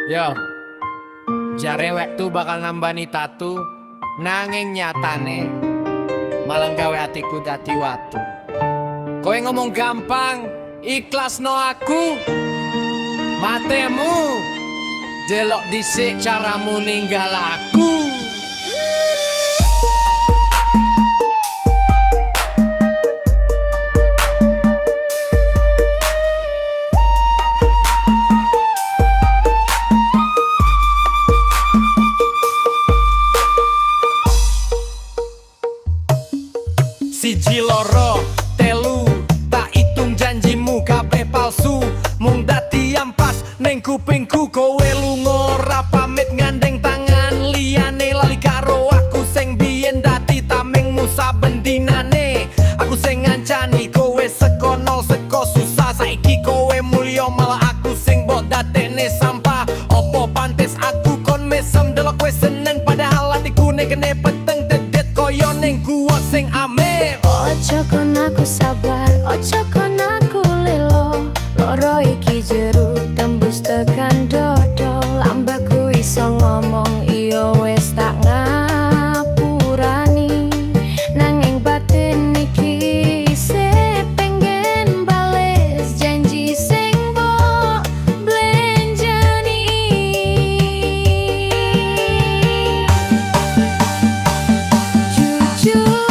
Yo, jarewek tuh bakal nambani tatu, nanging nyatane malah gawe atiku dadi watu. Kowe ngomong gampang, ikhlas no aku. Matemu delok dhisik caramu ninggal aku. Siji loro telu tak hitung janjimu kabeh palsu, mung dadi ampas ning kupingku. Kowe lunga ora pamit ngandeng tangan liyane, lali karo aku sing biyen dadi tamengmu saben dinane. Aku sing ngancani kowe seko nol seko susah, saiki kowe mulya malah aku sing mbok dadekne sampah. Opo pantes aku kon mesem delok kowe seneng, padahal atiku nek kene peteng dedet koyo ning gua sing ame. Ojo kon aku sabar, ojo kon aku lelo. Loro iki jeruk tembus tekan dodo. Lambaku iso ngomong iyo wes tak ngapurani, nanging batin iki isih pengen bales janji sing mbok blenjani. Jujur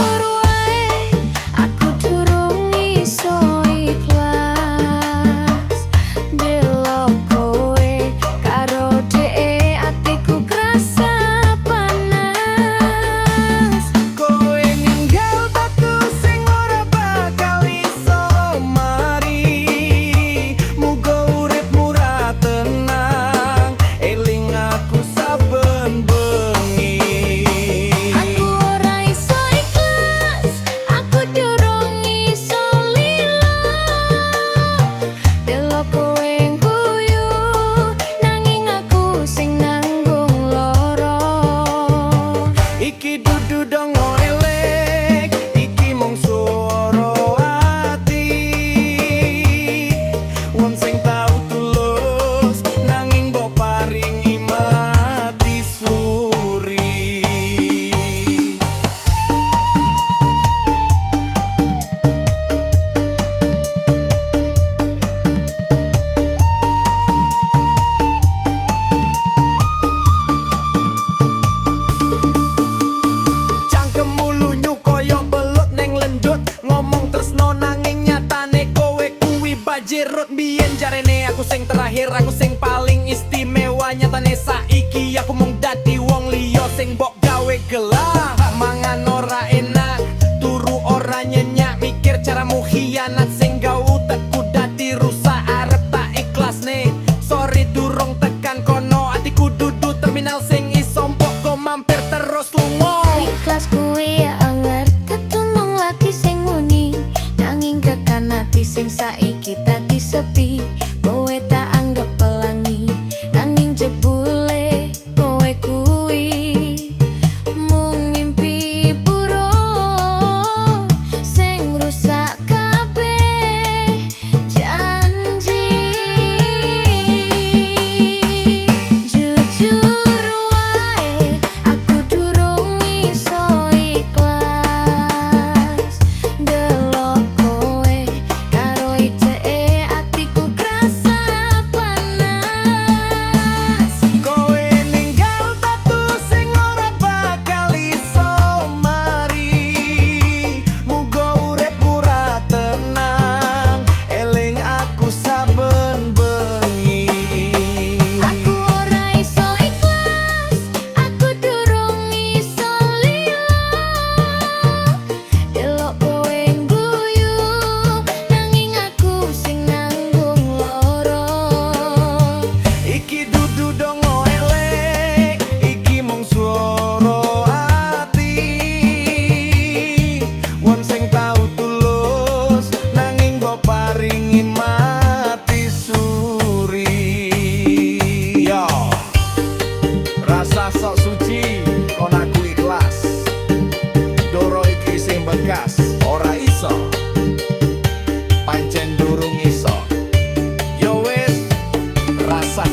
jerut biyen jarene aku sing terakhir, aku sing paling istimewa. Nyatane saiki aku mung dadi wong liya sing mbok gawe gelah. Mangan ora enak, turu ora nyenyak, mikir caramu khianat sing gawe utekku dadi rusak. Arep tak ikhlasne, sorry durung tekan kono. Atiku dudu terminal sing iso mbok go mampir terus lunga. Ikhlas kuwi ya anger ketulung lagi sing muni, nanging tekan ati sing saiki tadi sepi. Kowe tak anggap pelangi, nanging jebule kowe kuwi mung mimpi buruk sing rusak kabeh janji. Jujur wae aku durung iso ikhlas delok kowe karo iteke atiku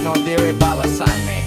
no dhewe balasane